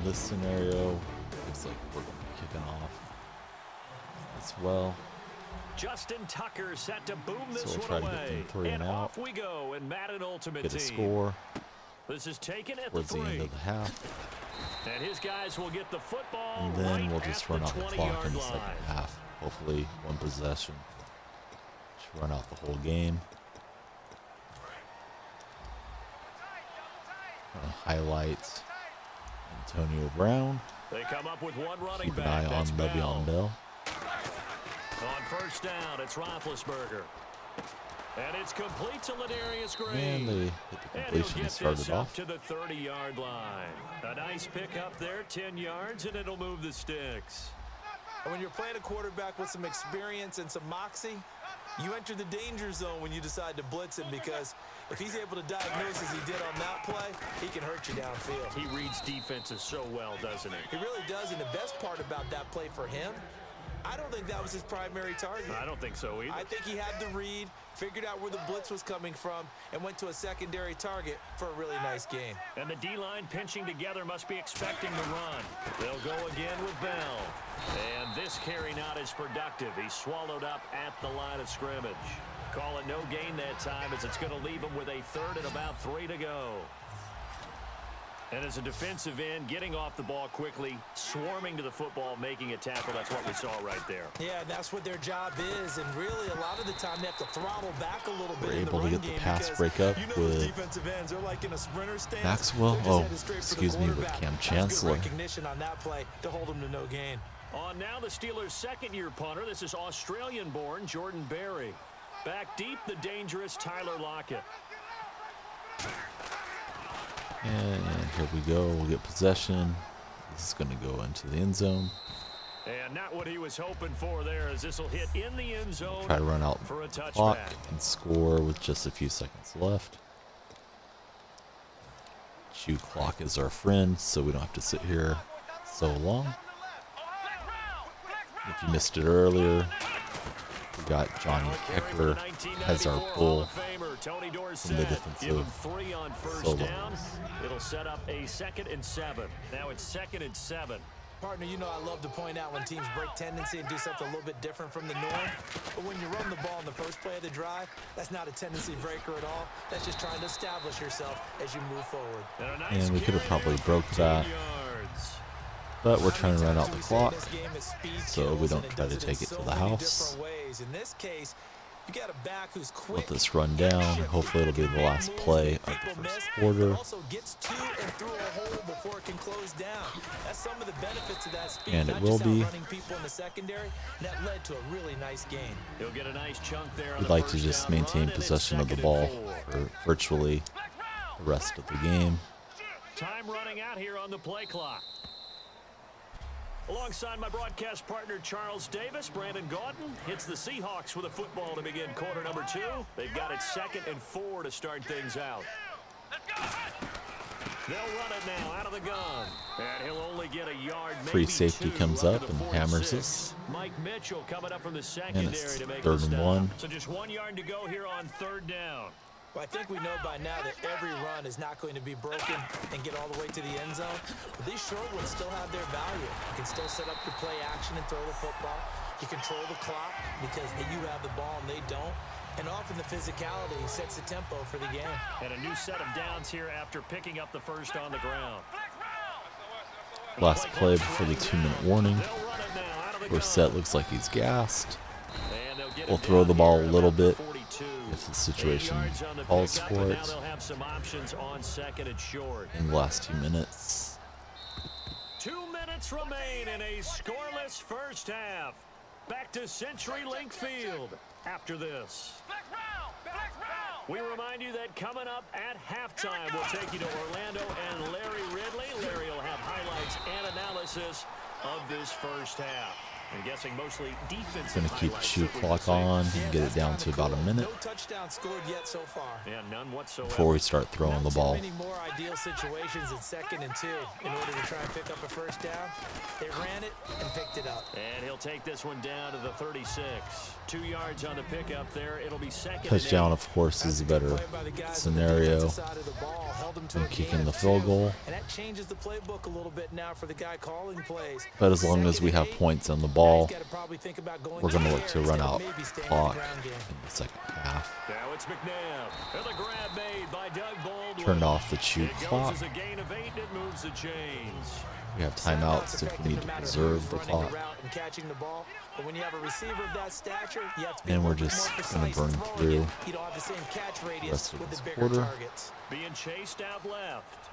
in this scenario, looks like we're going to be kicking off as well. Justin Tucker set to boom this So we'll try one to get away. them 3 and out. Off we go in Madden Ultimate Get a Team. score This is taken at towards the the 3. end of the half. And his guys will get the football And then right we'll just at run the out the 20 clock yard in the line. second half. Hopefully one possession. Just run out the whole game. Highlights Antonio Brown. They come up with one running Keep an back. eye on That's Le'Veon Bell. On first down, it's Roethlisberger. And it's complete to Ladarius Green. And they hit the And completion he'll to get start this it up off. to the 30-yard line. A nice pick up there, 10 yards, and it'll move the sticks. And when you're playing a quarterback with some experience and some moxie, you enter the danger zone when you decide to blitz him, because if he's able to diagnose as he did on that play, he can hurt you downfield. He reads defenses so well, doesn't he? He really does, and the best part about that play for him, I don't think that was his primary target. I don't think so either. I think he had the read, figured out where the blitz was coming from, and went to a secondary target for a really nice game. And the D-line pinching together must be expecting the run. They'll go again with Bell. And this carry not as productive. He's swallowed up at the line of scrimmage. Call it no gain that time, as it's going to leave him with a 3rd and about 3 to go. And as a defensive end, getting off the ball quickly, swarming to the football, making a tackle. That's what we saw right there. Yeah, that's what their job is, and really a lot of the time they have to throttle back a little bit. We're in the able to run get the game, pass because breakup you know with those defensive ends, they're like in a sprinter stance. Maxwell. They're just Oh, headed straight for the excuse me, with quarterback. Cam That's Chancellor. good recognition on that play to hold them to no gain. On now, the Steelers' second-year punter. This is Australian-born Jordan Berry. Back deep, the dangerous Tyler Lockett. And here we go. We'll get possession. This is going to go into the end zone. And not what he was hoping for there, as this will hit in the end zone. Try to run out for a the clock touchback. and score with just a few seconds left. Shoe clock is our friend, so we don't have to sit here so long. If you missed it earlier, we got Johnny Eckler as our bull Tony in the Dorsett, give him defensive 3 on first solos. down. It'll set up a 2nd and 7. Now it's 2nd and 7. Partner, you know I love to point out when teams break tendency and do something a little bit different from the norm. But when you run the ball in the first play of the drive, that's not a tendency breaker at all. That's just trying to establish yourself as you move forward. And we could have probably broke that, but we're trying to run out the clock so we don't try to take it to the house. In this case, you got a back who's quick. Let this run down. Hopefully it'll be the last play of the first quarter. Also gets to and through a hole before it can close down. That's some of the benefits of that speed. And it not will just be. outrunning people in the secondary. That led to a really nice gain. He'll get a nice chunk there. We'd like to just maintain possession of the ball for virtually the rest of the game. Time running out here on the play clock. Alongside my broadcast partner, Charles Davis, Brandon Gaudin hits the Seahawks with a football to begin quarter number 2. They've got it 2nd and 4 to start things out. They'll run it now out of the gun. And he'll only get a yard, maybe Free safety 2 comes under up the and 4th hammers and us. 6. Mike Mitchell coming up from the And secondary it's to make 3rd the and stop. 1. So just 1 yard to go here on 3rd down. Well, I think we know by now that every run is not going to be broken and get all the way to the end zone. But these short ones still have their value. You can still set up your play action and throw the football. You control the clock because you have the ball and they don't. And often the physicality sets the tempo for the game. And a new set of downs here after picking up the first on the ground. Last play before the 2-minute warning. Dorsett looks like he's gassed. We'll throw the ball a little bit if the situation calls for it in the last 2 minutes. 2 minutes remain in a scoreless first half. Back to CenturyLink Field after this. We remind you that coming up at halftime, we'll take you to Orlando and Larry Ridley. Larry will have highlights and analysis of this first half. I'm guessing mostly defensive. Going to keep chew clock on and get it down to about a minute No touchdown scored yet so far. Yeah, none whatsoever. before we start throwing the ball. Not too many more ideal situations in 2nd and 2 in order to try and pick up a first down. They ran it and picked it up. And he'll take this one down to the 36. 2 yards on the pickup there. It'll be 2nd Touchdown, and 8. of course, is a better scenario than kicking the field goal. And that changes the playbook a little bit now for the guy calling plays. But as long as we have points on the ball, we're going to look to run out maybe stay in the clock ground game. in the second half. Now it's McNabb. And the grab made by Doug Baldwin. Turned off the chew It goes clock. as a gain of 8, and it moves the chains. We have timeouts if we need to preserve the clock. And catching the ball. But when you have a receiver of that stature, you have to be And we're more just precise going to burn throwing through it. You don't have the same catch the radius rest of with this the bigger quarter. targets. Being chased out left.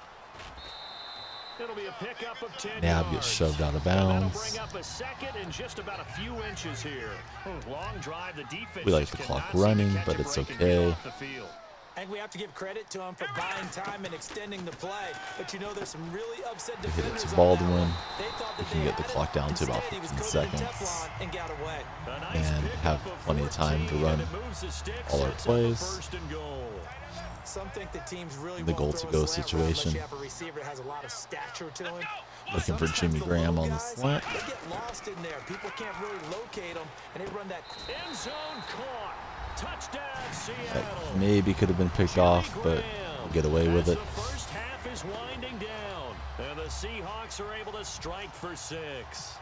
It'll be a pickup of 10 Nab yards. gets shoved out of And that'll bounds. bring up a 2nd and just about a few inches here. Long drive. The defense We like the just clock cannot seem to running, catch but a it's break and get okay. off the field. I think we have to give credit to him for buying time and extending the play. But you know, there's some really upset We hit it defenders to on Baldwin. that one. They thought We that can they get the had clock it. down to about Instead, he was 15 coated in seconds Teflon and got away. A nice and pickup have of plenty of time to 14, run and it moves the sticks, all our sets up a plays. 1st and goal. Some think the teams really The won't throw a goal-to-go slant route unless situation. you have a receiver that has a lot of stature to him. Looking for Sometimes Jimmy the Graham little on the guys, slant. They get lost in there. People can't really locate them, and they run that. End zone caught. Touchdown, That Seattle. maybe could have been picked off, but we'll get away with As it. the first half is winding down, and the Seahawks are able to strike for 6.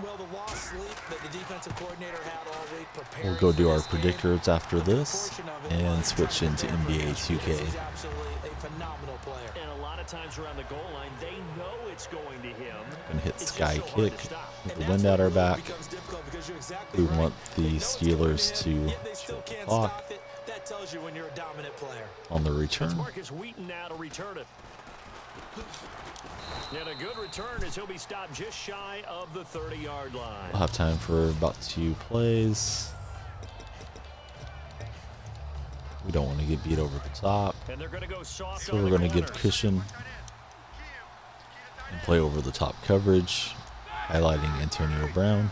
Well, the lost sleep that the defensive coordinator had all week preparing We'll go do for our this game, predictors after a good this portion of it and was switch trying into to prepare NBA for 2K. He's absolutely a phenomenal player. And a lot of times around the goal line, they know it's going to him. Gonna hit It's just sky so hard kick to stop. with And the that's wind what at our really back. becomes difficult because you're exactly We right. want the They know it's Steelers coming in, to yet they still chew the can't clock stop it. That tells you when you're a dominant player. on the It's return. Marcus Wheaton now to return it. And a good return as he'll be stopped just shy of the 30-yard line. We'll have time for about 2 plays. We don't want to get beat over the top, And they're going to go soft so on we're the going to give corners. cushion and play over the top coverage, highlighting Antonio Brown.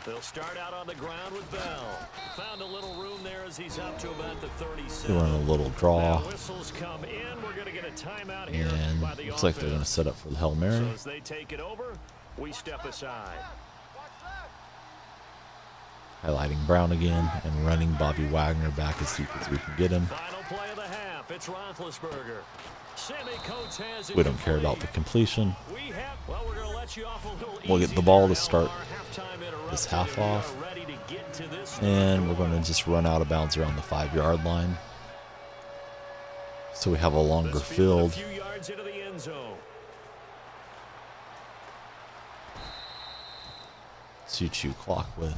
They'll start out on the ground with Bell. Found a little room there as he's up to about the 37. They run a little Now draw, whistles come in. We're going to get a timeout here and by the looks like they're going to offense. set up for the Hail Mary. So as they take it over, we step aside. Highlighting Brown again and running Bobby Wagner back as deep as we can get him. Final play of the half. It's Roethlisberger. Sammy Coates has it We don't care about the complete. completion. Well, we're going to let you off a little We'll get easy the ball there to now start on our halftime interruption, this half and we are off. ready to get to this And we're third going to just run out of bounds around the 5-yard line. So we have a longer This field field. a few yards into the end zone. To chew clock with.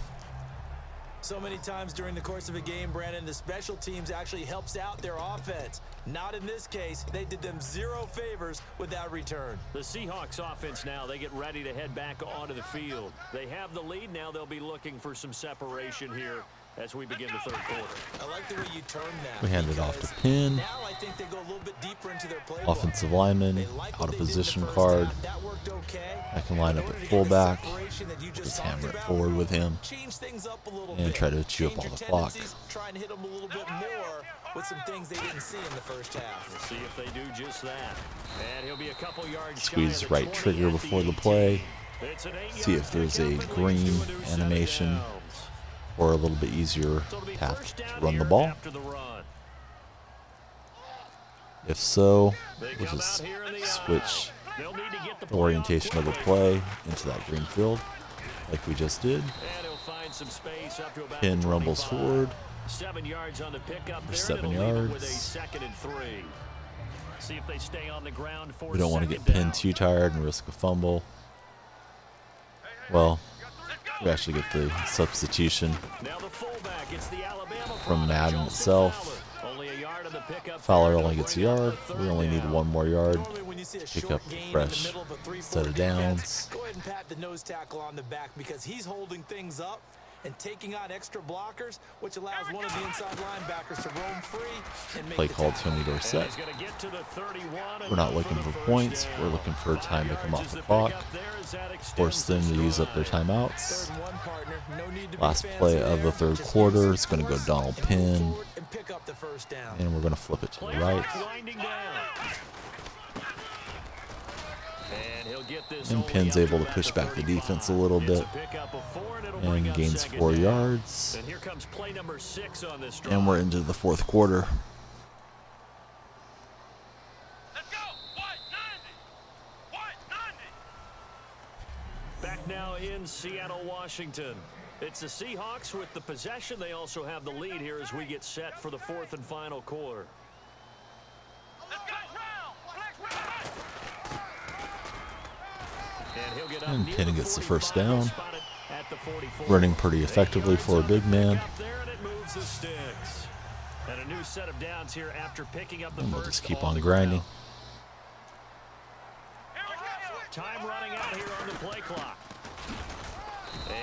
So many times during the course of a game, Brandon, the special teams actually helps out their offense. Not in this case. They did them 0 favors with that return. The Seahawks offense now, they get ready to head back onto the field. They have the lead now. They'll be looking for some separation here as we begin the third quarter. I like the way you turn that. We hand it off to because Penn. Now I think they go a little bit deeper into their playbook. Offensive lineman, They like out what of they did in the position first card. half. That worked okay. I can line In up order at to get the fullback, separation that you just just talked hammer it about, forward with him, change things up a little and bit. try to chew up Change all your the clock. tendencies, try and hit them a little bit more with some things they didn't see in the first half. We'll see if they do just that. And he'll be a couple yards shy Squeeze of the right 20 trigger at before the 18. play. It's an 8-yard See if there's a pickup and leads green to a new set of animation downs. or a little bit easier So it'll be path first to down run the here ball. after the run. If so, They we'll come just out here in the switch They'll need to get the the orientation of the quickly. play into that green field like we just did. And he'll find some space up to about Pin the rumbles 25. forward. 7 yards on the pickup there. 7 and it'll leave it with a yards. 2nd and 3. See if they stay on the ground for We don't want to get second pinned down. too tired and risk a fumble. Well, we actually get the substitution Now the fullback, it's the Alabama from product, Madden Austin itself. Fowler. Only a yard on the pickup Fowler there. only It'll gets a bring up yard. the We third only need down. 1 more yard. Normally when you see a Pick short up the gain in fresh the middle of a 3-4 set of defense, downs. go ahead and pat the nose tackle on the back because he's holding things up and taking on extra blockers, which allows one of the inside linebackers to roam free and make Play the called tackle. Tony Dorsett. He's going to get to the 31. We're not looking for points. We're looking for time to come off the clock. Force them to use up their timeouts. Third and one, partner. No need to be Last fancy play of the there. third Just quarter. use It's going to go force Donald and move Penn. forward and pick up the first down. And we're going to flip it to the right. Winding down. And he'll get this And only Penn's up able to about push the back the 35. defense a little It's bit. pickup of 4, and it'll bring And up gains second 4 down. yards. And here comes play number 6 on this drive. And we're into the fourth quarter. Let's go. White 90. White 90. Back now in Seattle, Washington. It's the Seahawks with the possession. They also have the lead here as we get set for the fourth and final quarter. Let's go. Round. Flex round. And he'll get up And near Penn the gets the 45, first down. spotted at the 44. Running pretty effectively for a big man. Up there, and it moves the sticks. And a new set of downs here after picking up the And we'll first just keep on on the grinding. ground. Time running out here on the play clock.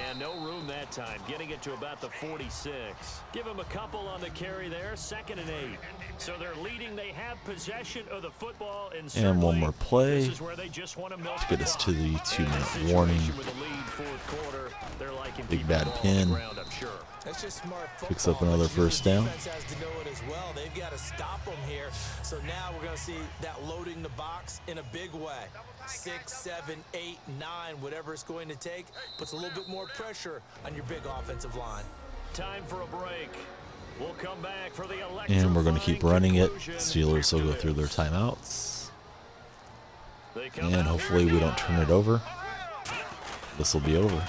And no room that time, getting it to about the 46. Give him a couple on the carry there, 2nd and 8. So they're leading, they have possession of the football, and one more play this is where they just want to milk to get us to the the 2-minute warning. with a lead fourth quarter, they're liking Big keeping bad the ball on Penn. the ground, I'm sure. That's just smart football. Picks up another but you, first the down. defense has to know it as well. They've got to stop them here. So now we're going to see that loading the box in a big way. 6, 7, 8, 9, whatever it's going to take, puts a little bit more pressure on your big offensive line. Time for a break. We'll come back for the And we're going to keep running it. conclusion. Steelers will go through their timeouts. They come And out hopefully here we don't turn it over. This will be over.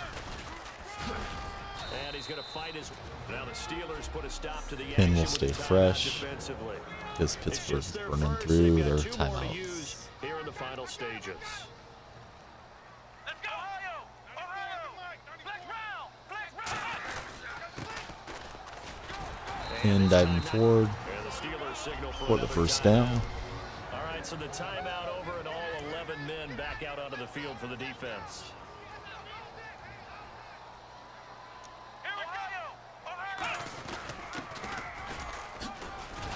And he's going to fight his. Now the Steelers put a stop to the Penn will action stay with the timeout fresh defensively. because It's Pittsburgh's just their running first. through They've their got 2 more to use timeouts. here in the final stages. Let's go. Ohio. Ohio. Flex round. Flex round. Penn diving forward And the Steelers signal for the another first timeout. down. All right, so the timeout over and all 11 men back out onto the field for the defense. Here we go. Ohio.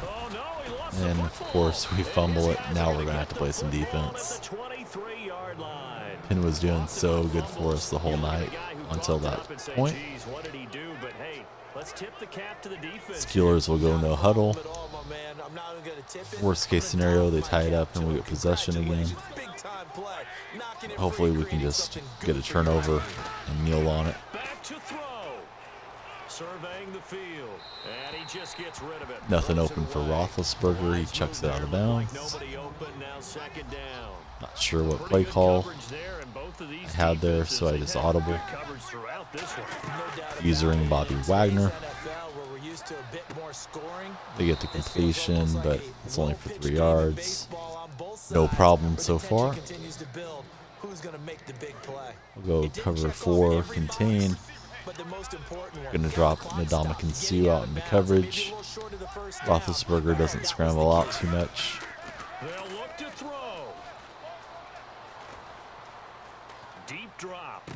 Oh, no, he lost the And of football. course we fumble it. These guys Now are we're gonna going to have get to the play some football defense. At the 23-yard line. Penn was doing so good for us the whole night until that point. Geez, what did he do? But hey, let's tip the cap to the defense. Steelers will go no huddle. At all, my man. I'm not even going to tip it. Worst case I'm gonna scenario, they doff tie my it cap up and to we him. get possession again. Congratulations. Big time play. Knocking it Hopefully free, we can creating just something get a good for your turnover team. and kneel on it. Back to throw. Surveying the field. And he just gets rid of it. Nothing Throws open it for away. Roethlisberger. He Nice chucks move it out of there. Looked like bounds. nobody open, now 2nd down. Not sure what Pretty play good call coverage there, and both of these I had there, defenses, so I they've just had audible. good coverage throughout this one. No doubt about Using it. Bobby In today's Wagner. NFL, where we're used to a bit more scoring, They get the this feels completion, almost like but a it's only for well-pitched 3 game of yards. baseball on both No sides, problem but so the tension far. continues to build. Who's going to make the big play? We'll go It didn't cover check off 4, every contain. box, but the most important one, Gonna drop clock Ndamukong stop, Suh getting out of into bounds, coverage. maybe a little short of the first down. Roethlisberger doesn't That was scramble the out key. too much. They'll look to throw. Deep drop.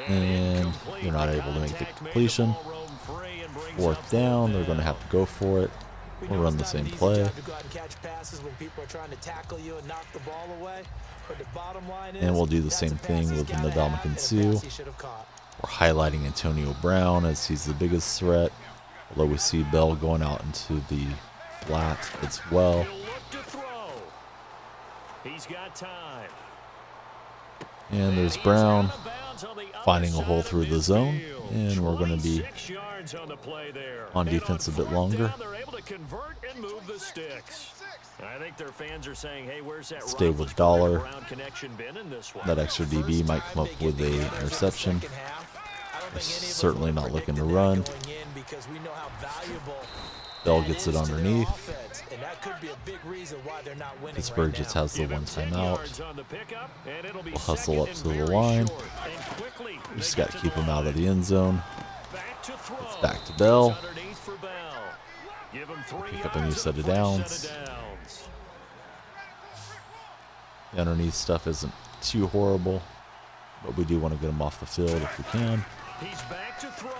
And incomplete. they're not able to make the Contact made, completion. ball roamed free and brings up 4th down, they're going to have to go for it. We We'll know run it's the not same an easy play. job to go out and catch passes when people are trying to tackle you and knock the ball away. But the bottom line is, And we'll do the that's same a pass thing he's with gotta have Ndamukong and a Suh. pass he should have caught. We're highlighting Antonio Brown as he's the biggest threat. Although we see Bell going out into the flat as well. He'll look to throw. He's got time. And there's He's Brown out of bounds on the other finding a side hole of through the zone. midfield. And we're going to be 26 yards on the play there. on And defense a bit 4th longer. down, they're able to convert and move the sticks. I think their fans are saying, hey, where's that Stay with Roethlisberger Dollar. Brown connection been in this one? That extra DB might come up with a interception. They're certainly not looking to run. Bell gets it underneath. Pittsburgh just has the Give him one 10 timeout. yards on the pickup, and it'll be We'll hustle up second to and the very line. short. And quickly, We just they got get to keep the him out ball. of the end zone. Back to throw. It's back to Bell. It's underneath for Bell. Give him 3 Pick up a new yards set and of a first downs. set of downs. The underneath stuff isn't too horrible, but we do want to get him off the field if we can. He's back to throw.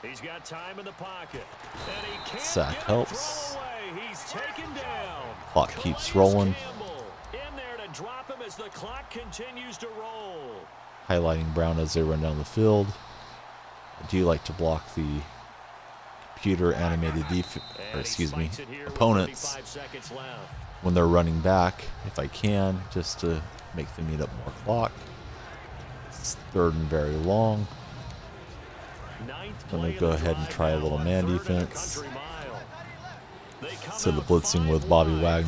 He's got time in the pocket. And he can't Sack get helps. the throw away. He's taken down. Clock keeps Calais rolling. Campbell in there to drop him as the clock continues to roll. Highlighting Brown as they run down the field. I do like to block the computer animated opponents when they're running back, if I can, just to make them eat up more clock. It's third and very long. I'm going to go ahead and try a little man defense. Instead of blitzing with Bobby Wagner.